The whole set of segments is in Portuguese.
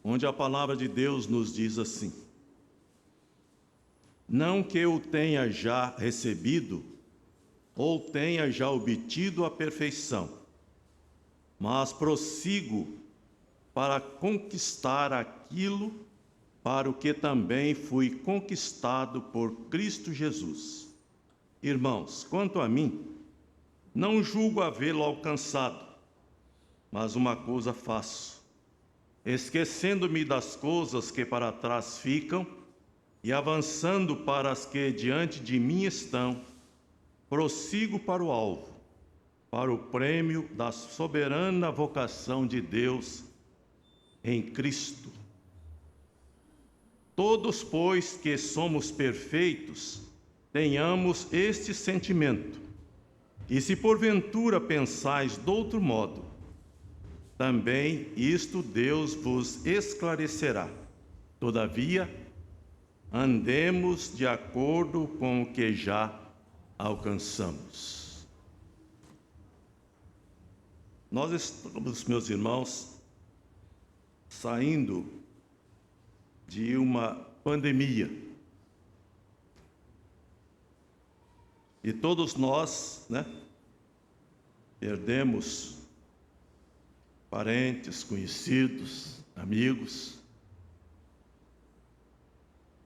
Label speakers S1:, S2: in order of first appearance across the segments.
S1: onde a palavra de Deus nos diz assim: não que eu tenha já recebido ou tenha já obtido a perfeição, mas prossigo para conquistar aquilo para o que também fui conquistado por Cristo Jesus. Irmãos, quanto a mim, não julgo havê-lo alcançado, mas uma coisa faço, esquecendo-me das coisas que para trás ficam e avançando para as que diante de mim estão, prossigo para o alvo, para o prêmio da soberana vocação de Deus em Cristo. Todos, pois, que somos perfeitos, tenhamos este sentimento. E se porventura pensais de outro modo, também isto Deus vos esclarecerá. Todavia, andemos de acordo com o que já alcançamos. Nós estamos, meus irmãos, saindo de uma pandemia. E todos nós, perdemos parentes, conhecidos, amigos,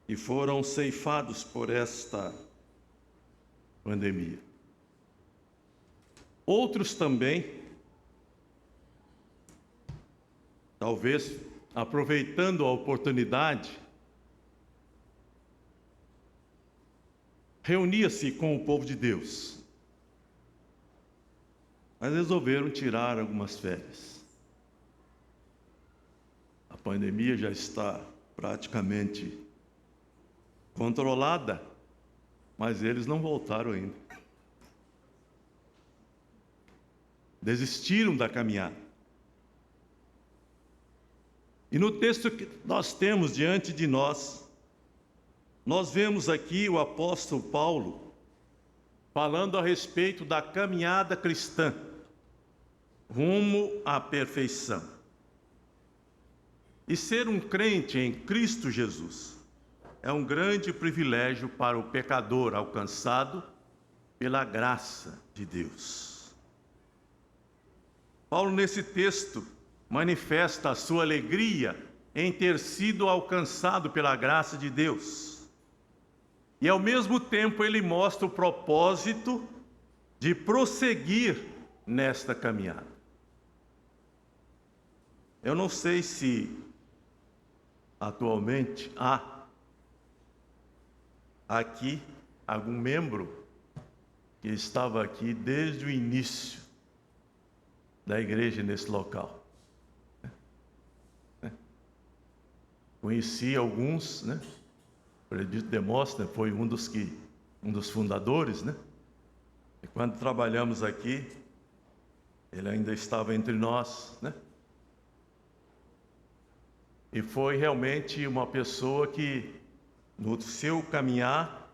S1: e foram ceifados por esta pandemia. Outros também, talvez aproveitando a oportunidade, reunia-se com o povo de Deus, mas resolveram tirar algumas férias. A pandemia já está praticamente controlada, mas eles não voltaram ainda. Desistiram da caminhada. E no texto que nós temos diante de nós, nós vemos aqui o apóstolo Paulo falando a respeito da caminhada cristã, rumo à perfeição. E ser um crente em Cristo Jesus é um grande privilégio para o pecador alcançado pela graça de Deus. Paulo, nesse texto, manifesta a sua alegria em ter sido alcançado pela graça de Deus. E ao mesmo tempo ele mostra o propósito de prosseguir nesta caminhada. Eu não sei se atualmente há aqui algum membro que estava aqui desde o início da igreja nesse local. Conheci alguns, O presbítero Demóstenes foi um dos fundadores, E quando trabalhamos aqui, ele ainda estava entre nós, E foi realmente uma pessoa que, no seu caminhar,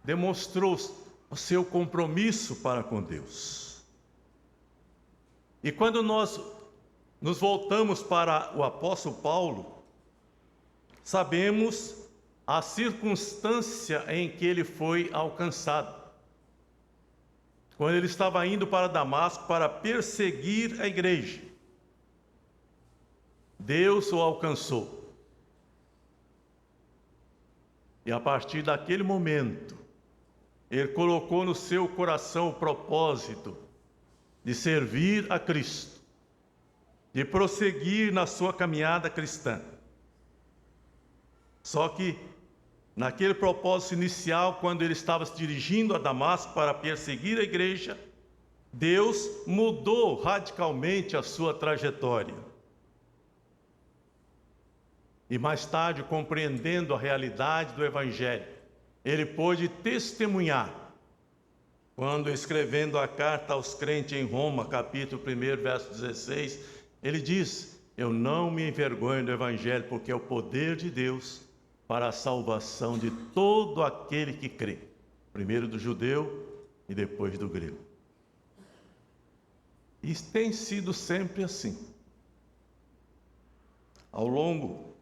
S1: demonstrou o seu compromisso para com Deus. E quando nós nos voltamos para o apóstolo Paulo, sabemos a circunstância em que ele foi alcançado. Quando ele estava indo para Damasco para perseguir a igreja, Deus o alcançou. E a partir daquele momento, ele colocou no seu coração o propósito de servir a Cristo, de prosseguir na sua caminhada cristã. Só que, naquele propósito inicial, quando ele estava se dirigindo a Damasco para perseguir a igreja, Deus mudou radicalmente a sua trajetória. E mais tarde, compreendendo a realidade do Evangelho, ele pôde testemunhar, quando escrevendo a carta aos crentes em Roma, capítulo 1, verso 16, ele diz: eu não me envergonho do Evangelho, porque é o poder de Deus para a salvação de todo aquele que crê, primeiro do judeu e depois do grego. E tem sido sempre assim. Ao longo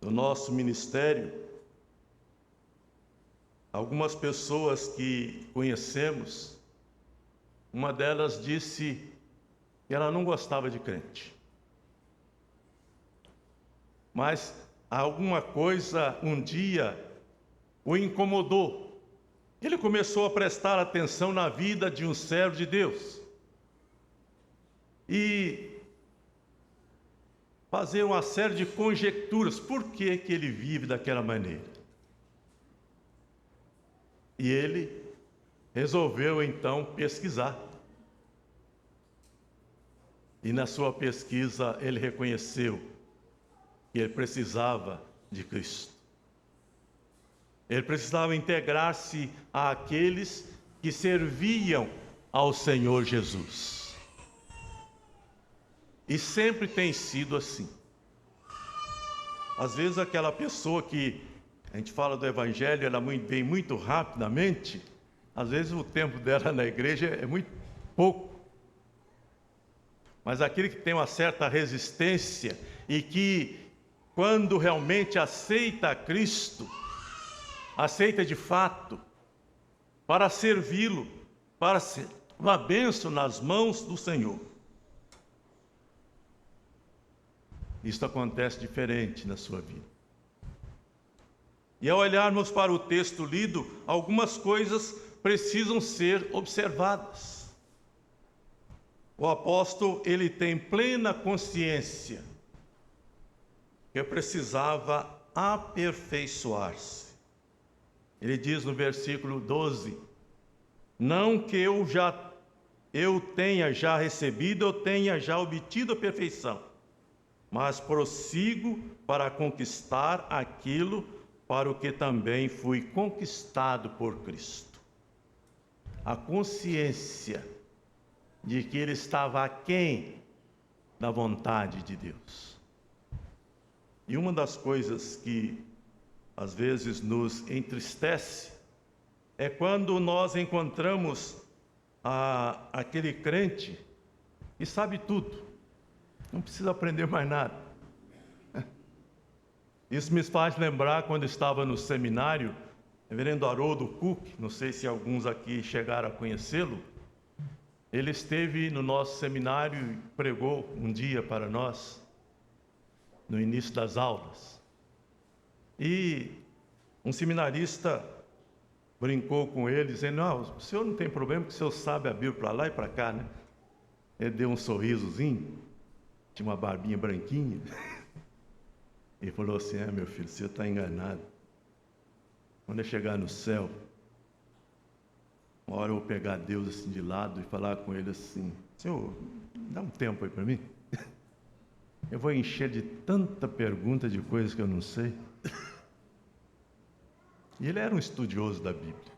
S1: do nosso ministério, algumas pessoas que conhecemos, uma delas disse que ela não gostava de crente. Mas alguma coisa um dia o incomodou. Ele começou a prestar atenção na vida de um servo de Deus e fazer uma série de conjecturas. Por que que ele vive daquela maneira? E ele resolveu então pesquisar. E na sua pesquisa ele reconheceu que ele precisava de Cristo. Ele precisava integrar-se àqueles que serviam ao Senhor Jesus. E sempre tem sido assim. Às vezes aquela pessoa que a gente fala do Evangelho, ela vem muito rapidamente, às vezes o tempo dela na igreja é muito pouco. Mas aquele que tem uma certa resistência e que, quando realmente aceita a Cristo, aceita de fato, para servi-lo, para ser uma bênção nas mãos do Senhor. Isso acontece diferente na sua vida. E ao olharmos para o texto lido, algumas coisas precisam ser observadas. O apóstolo, ele tem plena consciência que precisava aperfeiçoar-se. Ele diz no versículo 12: não que eu tenha já recebido, eu tenha já obtido a perfeição, mas prossigo para conquistar aquilo para o que também fui conquistado por Cristo. A consciência de que ele estava aquém da vontade de Deus. E uma das coisas que às vezes nos entristece é quando nós encontramos aquele crente que sabe tudo, não precisa aprender mais nada. Isso me faz lembrar quando estava no seminário, o reverendo Haroldo Cook, não sei se alguns aqui chegaram a conhecê-lo. Ele esteve no nosso seminário e pregou um dia para nós, no início das aulas. E um seminarista brincou com ele, dizendo: não, o senhor não tem problema, porque o senhor sabe a Bíblia para lá e para cá, né? Ele deu um sorrisozinho, tinha uma barbinha branquinha. Ele falou assim: meu filho, o senhor está enganado. Quando eu chegar no céu, uma hora eu vou pegar Deus assim de lado e falar com ele assim: Senhor, dá um tempo aí para mim. Eu vou encher de tanta pergunta de coisas que eu não sei. E ele era um estudioso da Bíblia.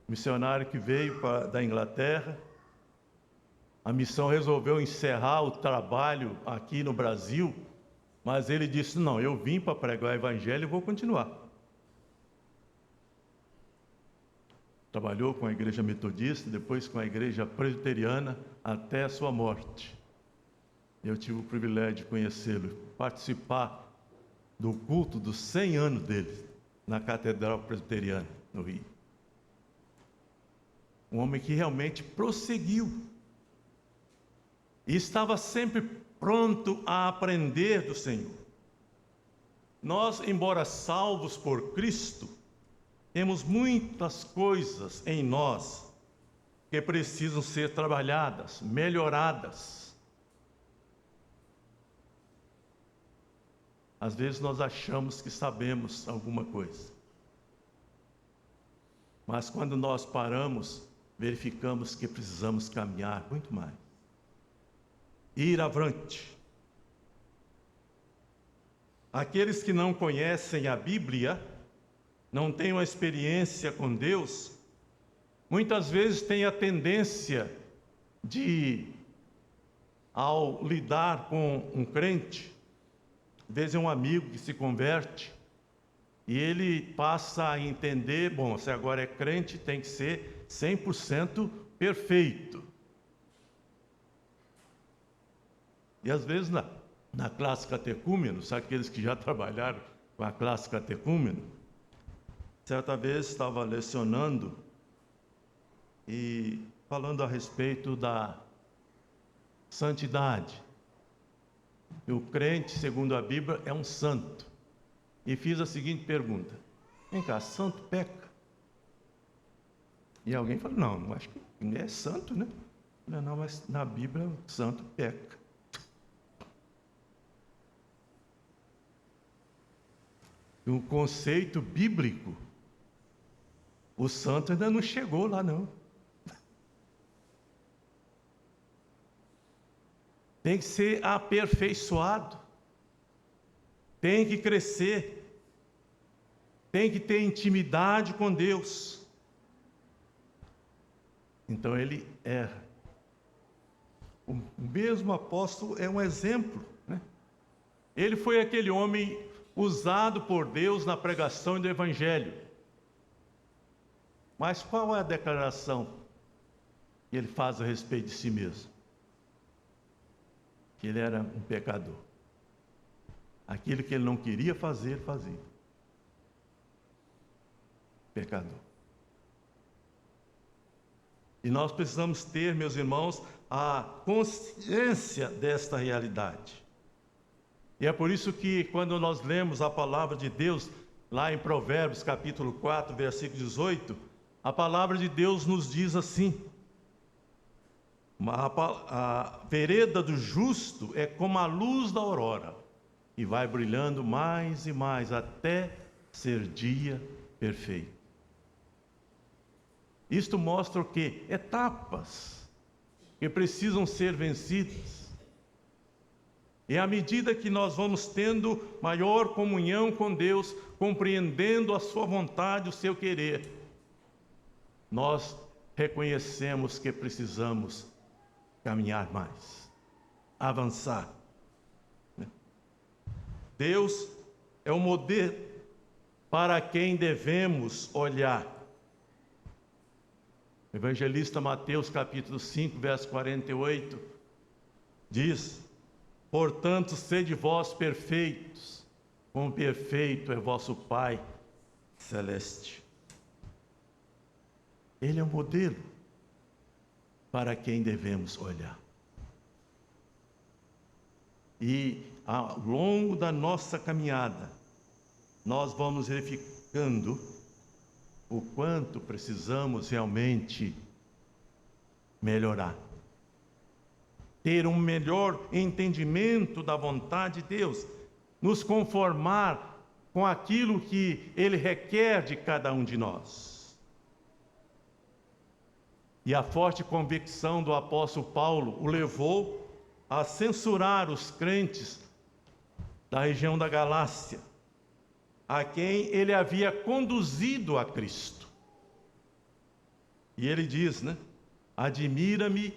S1: Missionário que veio da Inglaterra. A missão resolveu encerrar o trabalho aqui no Brasil, mas ele disse: não, eu vim para pregar o Evangelho e vou continuar. Trabalhou com a igreja metodista, depois com a igreja presbiteriana, até a sua morte. Eu tive o privilégio de conhecê-lo, participar do culto dos 100 anos dele, na Catedral Presbiteriana, no Rio. Um homem que realmente prosseguiu. E estava sempre pronto a aprender do Senhor. Nós, embora salvos por Cristo, temos muitas coisas em nós que precisam ser trabalhadas, melhoradas. Às vezes nós achamos que sabemos alguma coisa. Mas quando nós paramos, verificamos que precisamos caminhar muito mais. Ir avante. Aqueles que não conhecem a Bíblia, não têm uma experiência com Deus, muitas vezes têm a tendência de, ao lidar com um crente, às vezes é um amigo que se converte, e ele passa a entender: bom, se agora é crente, tem que ser 100% perfeito. E às vezes na classe catecúmeno, sabe aqueles que já trabalharam com a classe catecúmeno? Certa vez estava lecionando e falando a respeito da santidade. E o crente, segundo a Bíblia, é um santo. E fiz a seguinte pergunta: vem cá, santo peca? E alguém falou: não, acho que ninguém é santo, né? Não, mas na Bíblia o santo peca. No conceito bíblico, o santo ainda não chegou lá, não. Tem que ser aperfeiçoado, tem que crescer, tem que ter intimidade com Deus. Então ele erra. O mesmo apóstolo é um exemplo, né? Ele foi aquele homem usado por Deus na pregação do Evangelho. Mas qual é a declaração que ele faz a respeito de si mesmo? Que ele era um pecador. Aquilo que ele não queria fazer, ele fazia. Pecador. E nós precisamos ter, meus irmãos, a consciência desta realidade. E é por isso que quando nós lemos a palavra de Deus, lá em Provérbios capítulo 4, versículo 18, a palavra de Deus nos diz assim: a vereda do justo é como a luz da aurora, e vai brilhando mais e mais, até ser dia perfeito. Isto mostra o quê? Etapas que precisam ser vencidas. E à medida que nós vamos tendo maior comunhão com Deus, compreendendo a sua vontade, o seu querer, nós reconhecemos que precisamos caminhar mais, avançar. Deus é o modelo para quem devemos olhar. O evangelista Mateus capítulo 5, verso 48, diz: portanto, sede vós perfeitos, como perfeito é vosso Pai celeste. Ele é o modelo para quem devemos olhar. E ao longo da nossa caminhada, nós vamos verificando o quanto precisamos realmente melhorar. Ter um melhor entendimento da vontade de Deus, nos conformar com aquilo que Ele requer de cada um de nós. E a forte convicção do apóstolo Paulo o levou a censurar os crentes da região da Galácia, a quem ele havia conduzido a Cristo. E ele diz, né? Admira-me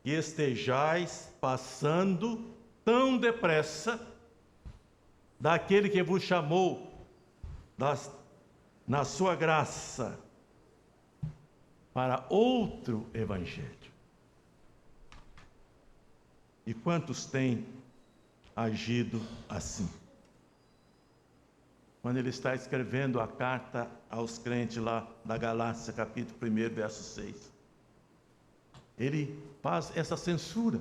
S1: que estejais passando tão depressa daquele que vos chamou na sua graça para outro evangelho. E quantos têm agido assim? Quando ele está escrevendo a carta aos crentes lá da Galácia, capítulo 1, verso 6. Ele faz essa censura,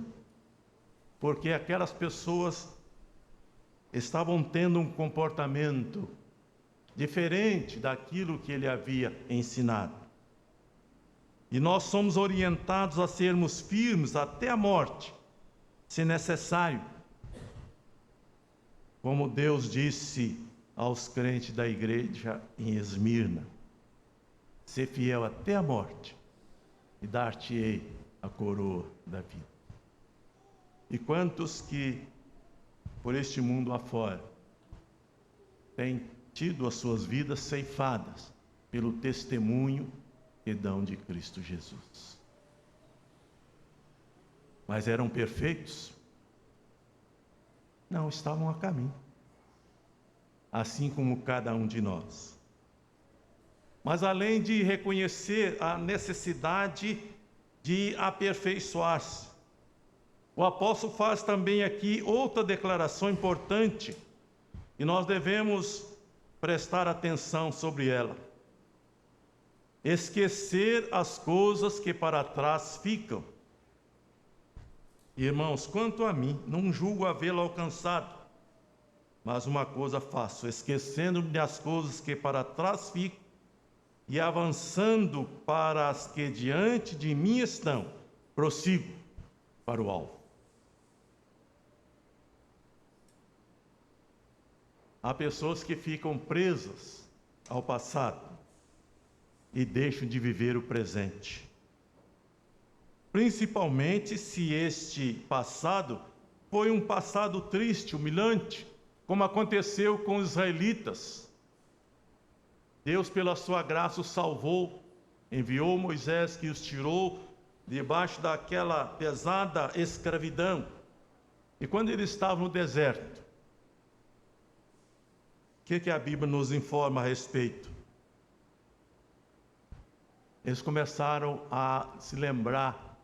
S1: porque aquelas pessoas estavam tendo um comportamento diferente daquilo que ele havia ensinado. E nós somos orientados a sermos firmes até a morte, se necessário. Como Deus disse aos crentes da igreja em Esmirna: ser fiel até a morte, e dar-te-ei a coroa da vida. E quantos que, por este mundo afora, têm tido as suas vidas ceifadas pelo testemunho que dão de Cristo Jesus. Mas eram perfeitos? Não, estavam a caminho, assim como cada um de nós. Mas além de reconhecer a necessidade de aperfeiçoar-se, O apóstolo faz também aqui outra declaração importante, e nós devemos prestar atenção sobre ela. Esquecer as coisas que para trás ficam. Irmãos, quanto a mim, não julgo havê-lo alcançado, mas uma coisa faço, esquecendo-me das coisas que para trás ficam e avançando para as que diante de mim estão, prossigo para o alvo. Há pessoas que ficam presas ao passado e deixam de viver o presente. Principalmente se este passado foi um passado triste, humilhante, como aconteceu com os israelitas. Deus, pela sua graça, os salvou, enviou Moisés que os tirou debaixo daquela pesada escravidão. E quando eles estavam no deserto, o que a Bíblia nos informa a respeito? Eles começaram a se lembrar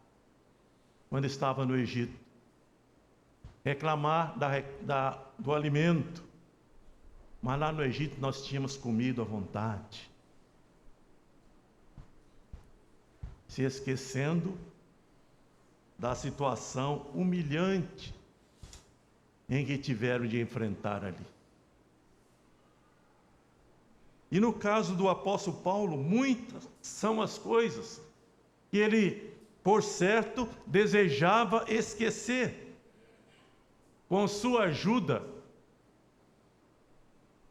S1: quando estavam no Egito, reclamar do alimento, mas lá no Egito nós tínhamos comido à vontade, se esquecendo da situação humilhante em que tiveram de enfrentar ali. E no caso do apóstolo Paulo, muitas são as coisas que ele, por certo, desejava esquecer. Com sua ajuda,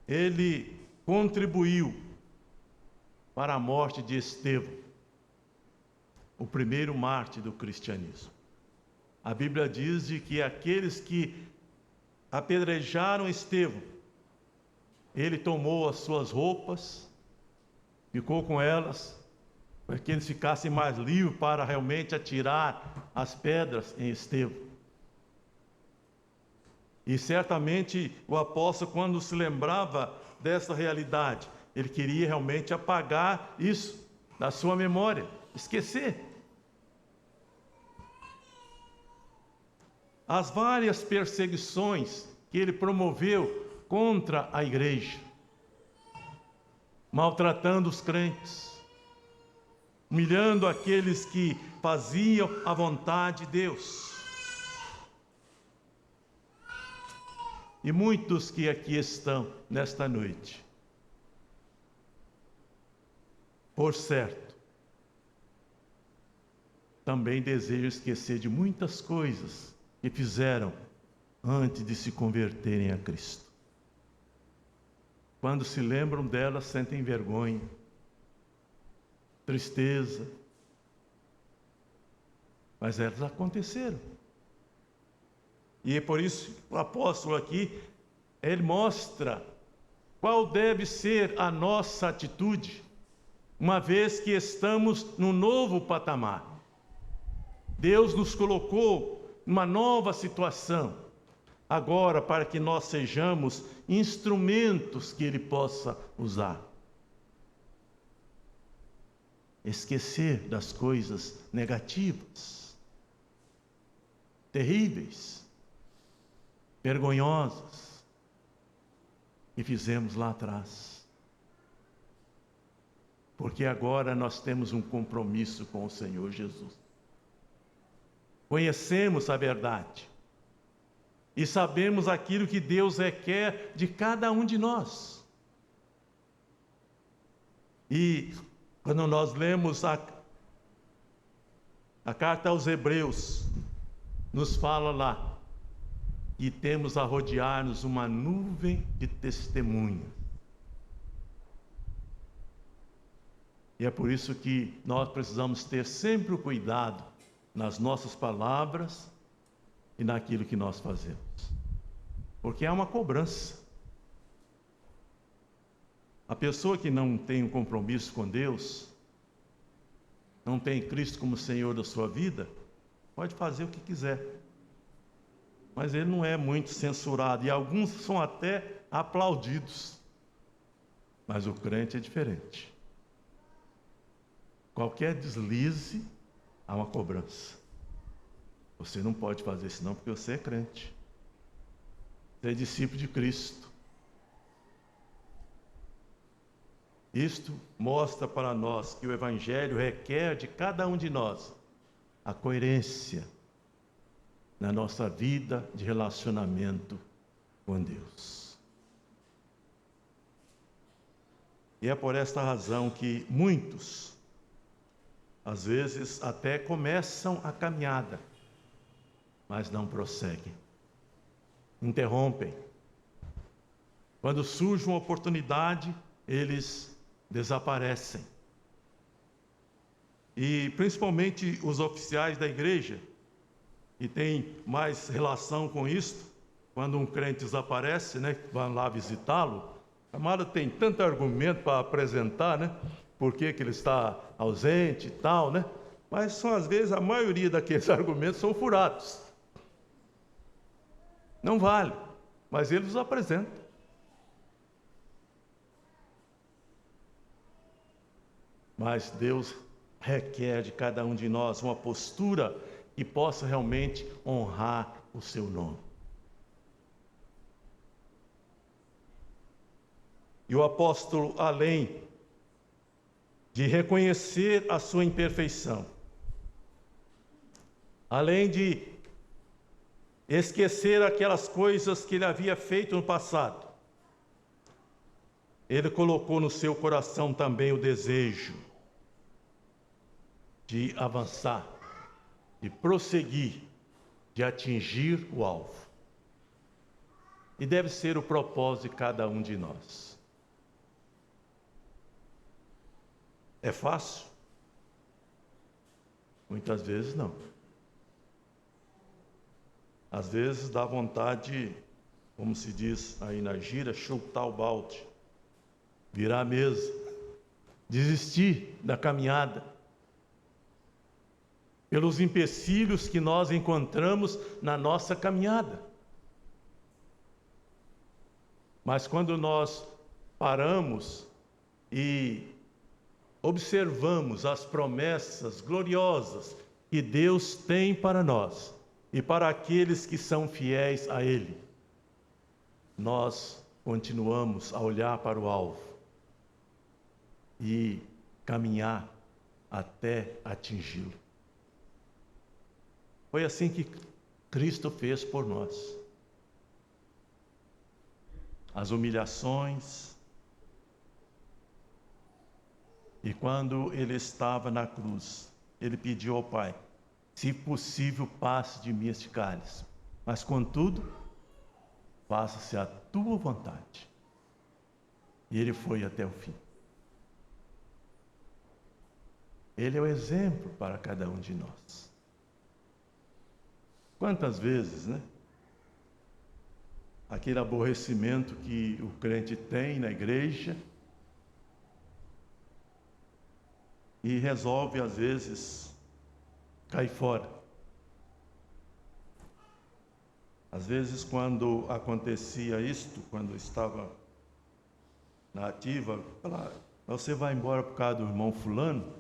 S1: ele contribuiu para a morte de Estevão, o primeiro mártir do cristianismo. A Bíblia diz de que aqueles que apedrejaram Estevão, ele tomou as suas roupas, ficou com elas, para que eles ficassem mais livres para realmente atirar as pedras em Estevão. E certamente o apóstolo, quando se lembrava dessa realidade, ele queria realmente apagar isso da sua memória, esquecer. As várias perseguições que ele promoveu contra a igreja, maltratando os crentes, humilhando aqueles que faziam a vontade de Deus. E muitos que aqui estão nesta noite, por certo, também desejam esquecer de muitas coisas que fizeram antes de se converterem a Cristo. Quando se lembram delas, sentem vergonha, tristeza, mas elas aconteceram. E é por isso que o apóstolo aqui, ele mostra qual deve ser a nossa atitude, uma vez que estamos num novo patamar. Deus nos colocou numa nova situação, agora para que nós sejamos instrumentos que Ele possa usar. Esquecer das coisas negativas, terríveis, vergonhosas, que fizemos lá atrás. Porque agora nós temos um compromisso com o Senhor Jesus. Conhecemos a verdade e sabemos aquilo que Deus requer de cada um de nós. E quando nós lemos a carta aos Hebreus, nos fala lá que temos a rodear-nos uma nuvem de testemunhas. E é por isso que nós precisamos ter sempre o cuidado nas nossas palavras e naquilo que nós fazemos. Porque é uma cobrança. A pessoa que não tem um compromisso com Deus, não tem Cristo como Senhor da sua vida, pode fazer o que quiser. Mas ele não é muito censurado, e alguns são até aplaudidos. Mas o crente é diferente. Qualquer deslize, há uma cobrança. Você não pode fazer isso não, porque você é crente. Você é discípulo de Cristo. Isto mostra para nós que o Evangelho requer de cada um de nós a coerência na nossa vida de relacionamento com Deus. E é por esta razão que muitos, às vezes, até começam a caminhada, mas não prosseguem, interrompem. Quando surge uma oportunidade, eles desaparecem. E principalmente os oficiais da igreja, que têm mais relação com isso, quando um crente desaparece, né, vão lá visitá-lo, o camarada tem tanto argumento para apresentar, né, por que ele está ausente e tal, né, mas são, às vezes, a maioria daqueles argumentos são furados. Não vale, mas eles os apresentam. Mas Deus requer de cada um de nós uma postura que possa realmente honrar o seu nome. E o apóstolo, além de reconhecer a sua imperfeição, além de esquecer aquelas coisas que ele havia feito no passado, ele colocou no seu coração também o desejo de avançar, de prosseguir, de atingir o alvo. E deve ser o propósito de cada um de nós. É fácil? Muitas vezes não. Às vezes dá vontade, como se diz aí na gíria, chutar o balde, virar a mesa, desistir da caminhada, pelos empecilhos que nós encontramos na nossa caminhada. Mas quando nós paramos e observamos as promessas gloriosas que Deus tem para nós e para aqueles que são fiéis a Ele, nós continuamos a olhar para o alvo e caminhar até atingi-lo. Foi assim que Cristo fez por nós. As humilhações. E quando ele estava na cruz, ele pediu ao Pai: se possível, passe de mim este cálice, mas contudo, faça-se a tua vontade. E ele foi até o fim. Ele é o exemplo para cada um de nós. Quantas vezes, né? Aquele aborrecimento que o crente tem na igreja e resolve, às vezes, cair fora. Às vezes, quando acontecia isto, quando estava na ativa, você vai embora por causa do irmão fulano?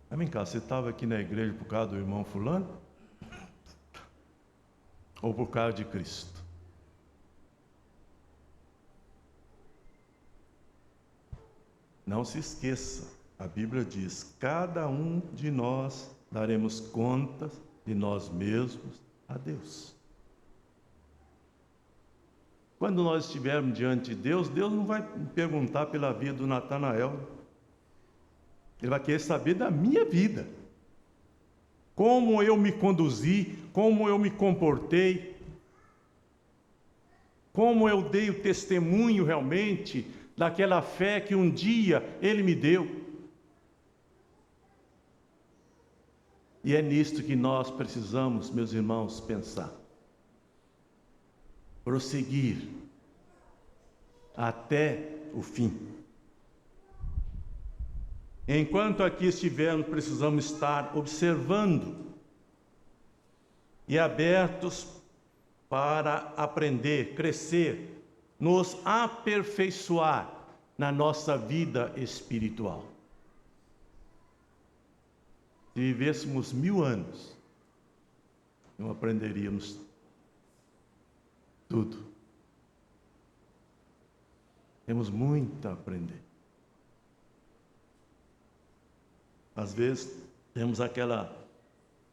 S1: Mas vem cá, você estava aqui na igreja por causa do irmão fulano? Ou por causa de Cristo? Não se esqueça, a Bíblia diz: cada um de nós daremos contas de nós mesmos a Deus. Quando nós estivermos diante de Deus, Deus não vai perguntar pela vida do Natanael. Ele vai querer saber da minha vida. Como eu me conduzi, como eu me comportei, como eu dei o testemunho realmente daquela fé que um dia Ele me deu. E é nisto que nós precisamos, meus irmãos, pensar. Prosseguir até o fim. Enquanto aqui estivermos, precisamos estar observando e abertos para aprender, crescer, nos aperfeiçoar na nossa vida espiritual. Se vivêssemos 1000 anos, não aprenderíamos tudo. Temos muito a aprender. Às vezes, temos aquela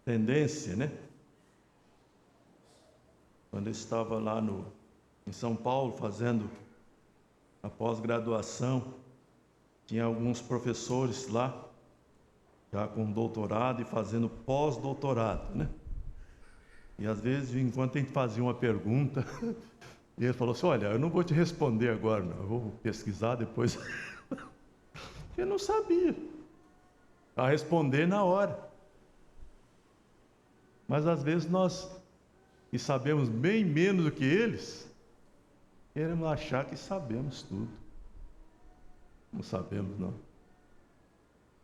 S1: tendência, né? Quando eu estava lá em São Paulo, fazendo a pós-graduação, tinha alguns professores lá, já com doutorado e fazendo pós-doutorado, né? E às vezes, enquanto a gente fazia uma pergunta, ele falou assim: olha, eu não vou te responder agora, não. Eu vou pesquisar depois. Eu não sabia. A responder na hora. Mas às vezes nós, que sabemos bem menos do que eles, queremos achar que sabemos tudo. Não sabemos, não.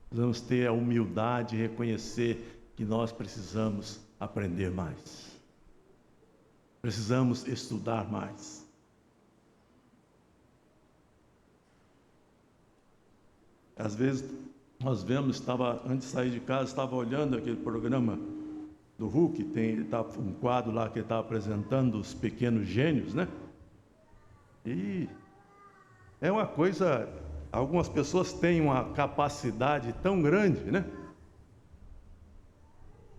S1: Precisamos ter a humildade de reconhecer que nós precisamos aprender mais. Precisamos estudar mais. Às vezes nós vemos, antes de sair de casa, estava olhando aquele programa do Hulk, tem um quadro lá que ele está apresentando os pequenos gênios, né? E é uma coisa, algumas pessoas têm uma capacidade tão grande, né?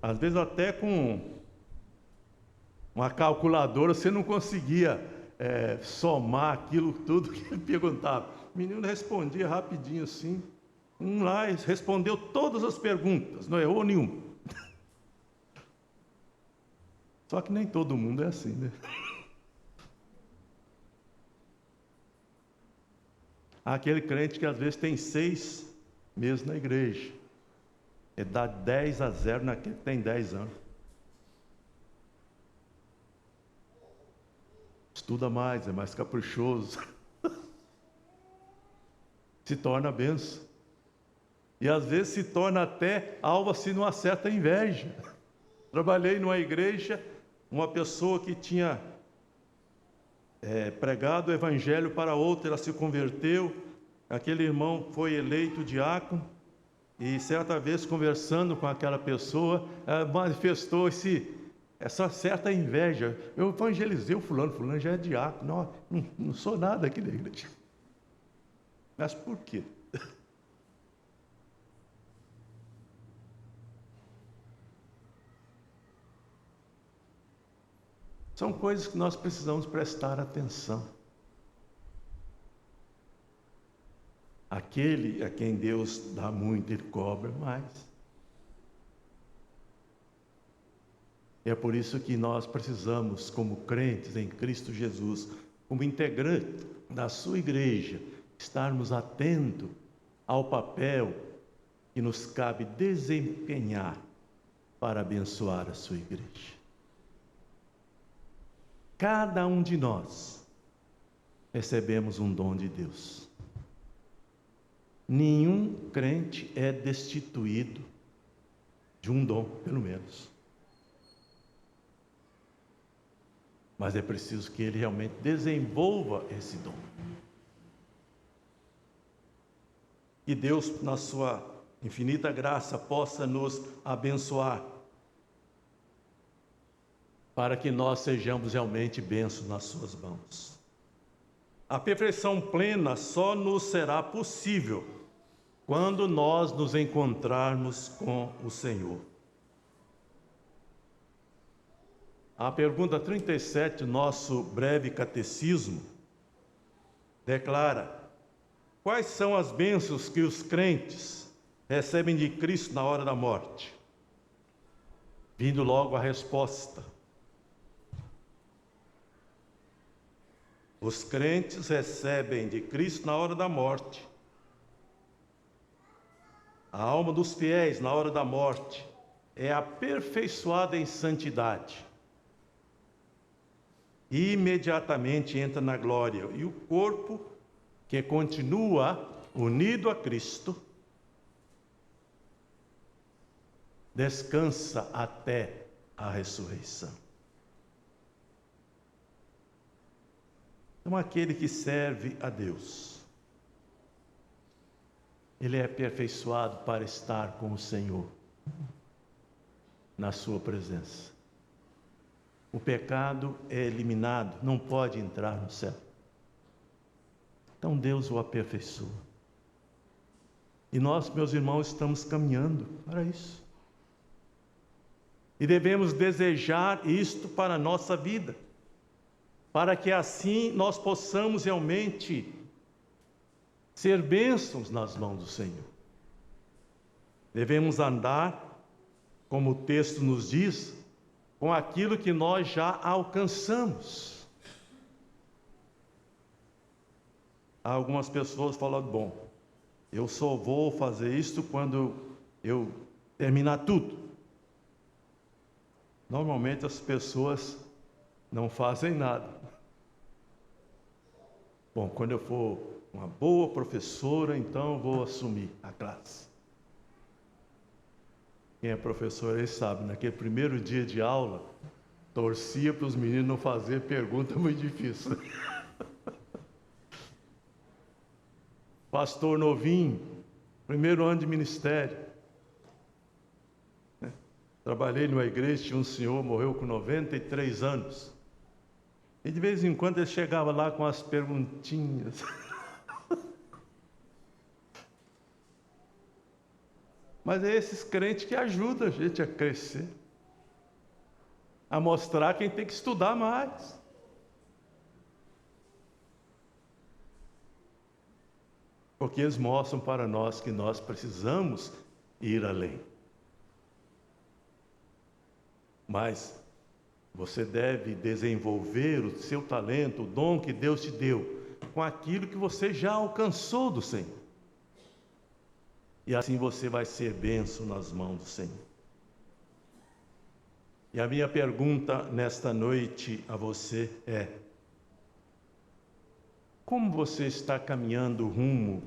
S1: Às vezes até com uma calculadora você não conseguia somar aquilo tudo que ele perguntava. O menino respondia rapidinho assim. Um lá respondeu todas as perguntas, não errou nenhuma. Só que nem todo mundo é assim, né? Há aquele crente que às vezes tem 6 meses na igreja. Ele dá 10-0 naquele que tem 10 anos. Estuda mais, é mais caprichoso. Se torna benção. E às vezes se torna até alvo assim de uma certa inveja. Trabalhei numa igreja, uma pessoa que tinha pregado o evangelho para outra, ela se converteu, aquele irmão foi eleito diácono, e certa vez conversando com aquela pessoa, ela manifestou essa certa inveja. Eu evangelizei o fulano já é diácono, não sou nada aqui da igreja. Mas por quê? São coisas que nós precisamos prestar atenção. Aquele a quem Deus dá muito, Ele cobra mais. É por isso que nós precisamos, como crentes em Cristo Jesus, como integrante da sua igreja, estarmos atentos ao papel que nos cabe desempenhar para abençoar a sua igreja. Cada um de nós recebemos um dom de Deus. Nenhum crente é destituído de um dom, pelo menos. Mas é preciso que ele realmente desenvolva esse dom. Que Deus, na sua infinita graça, possa nos abençoar, para que nós sejamos realmente bênçãos nas suas mãos. A perfeição plena só nos será possível quando nós nos encontrarmos com o Senhor. A pergunta 37, nosso breve catecismo, declara: quais são as bênçãos que os crentes recebem de Cristo na hora da morte? Vindo logo a resposta: os crentes recebem de Cristo na hora da morte. A alma dos fiéis na hora da morte é aperfeiçoada em santidade. E imediatamente entra na glória. E o corpo, que continua unido a Cristo, descansa até a ressurreição. Então, aquele que serve a Deus, ele é aperfeiçoado para estar com o Senhor, na sua presença. o pecado é eliminado, não pode entrar no céu. Então Deus o aperfeiçoa. E nós, meus irmãos, estamos caminhando para isso. E devemos desejar isto para a nossa vida, para que assim nós possamos realmente ser bênçãos nas mãos do Senhor. Devemos andar, como o texto nos diz, com aquilo que nós já alcançamos. Há algumas pessoas falando, bom, eu só vou fazer isso quando eu terminar tudo. Normalmente as pessoas não fazem nada. Bom, quando eu for uma boa professora, então eu vou assumir a classe. Quem é professor aí sabe, naquele primeiro dia de aula, torcia para os meninos não fazerem pergunta muito difícil. Pastor novinho, primeiro ano de ministério. Trabalhei numa igreja, tinha um senhor, morreu com 93 anos. E de vez em quando ele chegava lá com as perguntinhas. Mas é esses crentes que ajudam a gente a crescer, a mostrar quem tem que estudar mais. Porque eles mostram para nós que nós precisamos ir além. Mas você deve desenvolver o seu talento, o dom que Deus te deu, com aquilo que você já alcançou do Senhor. E assim você vai ser bênção nas mãos do Senhor. E a minha pergunta nesta noite a você é: como você está caminhando rumo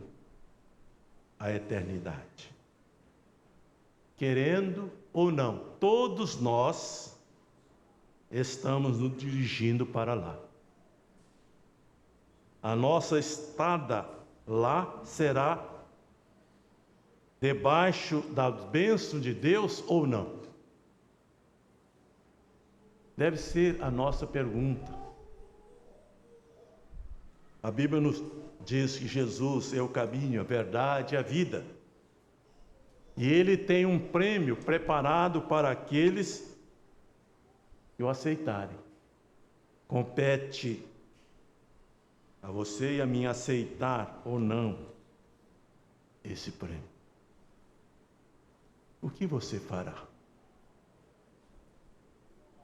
S1: à eternidade? Querendo ou não, todos nós estamos nos dirigindo para lá. A nossa estada lá será debaixo da bênção de Deus ou não? Deve ser a nossa pergunta. A Bíblia nos diz que Jesus é o caminho, a verdade e a vida. E Ele tem um prêmio preparado para aqueles que o aceitarem. Compete a você e a mim aceitar ou não esse prêmio. O que você fará?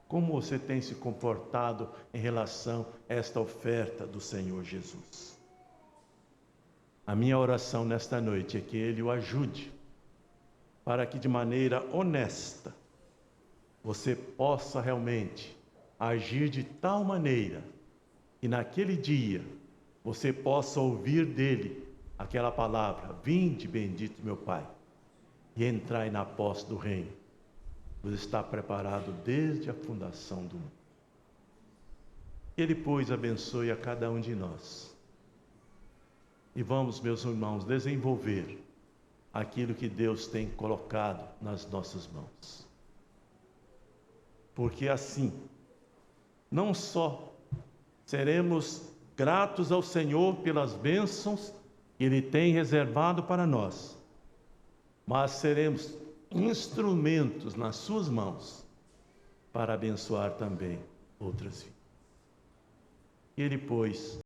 S1: Como você tem se comportado em relação a esta oferta do Senhor Jesus? A minha oração nesta noite é que Ele o ajude, para que de maneira honesta você possa realmente agir de tal maneira que naquele dia você possa ouvir dele aquela palavra: vinde, bendito meu Pai, e entrai na posse do reino, pois está preparado desde a fundação do mundo. Ele, pois, abençoe a cada um de nós. E vamos, meus irmãos, desenvolver aquilo que Deus tem colocado nas nossas mãos. Porque assim, não só seremos gratos ao Senhor pelas bênçãos que Ele tem reservado para nós, mas seremos instrumentos nas suas mãos para abençoar também outras vidas. Ele, pois,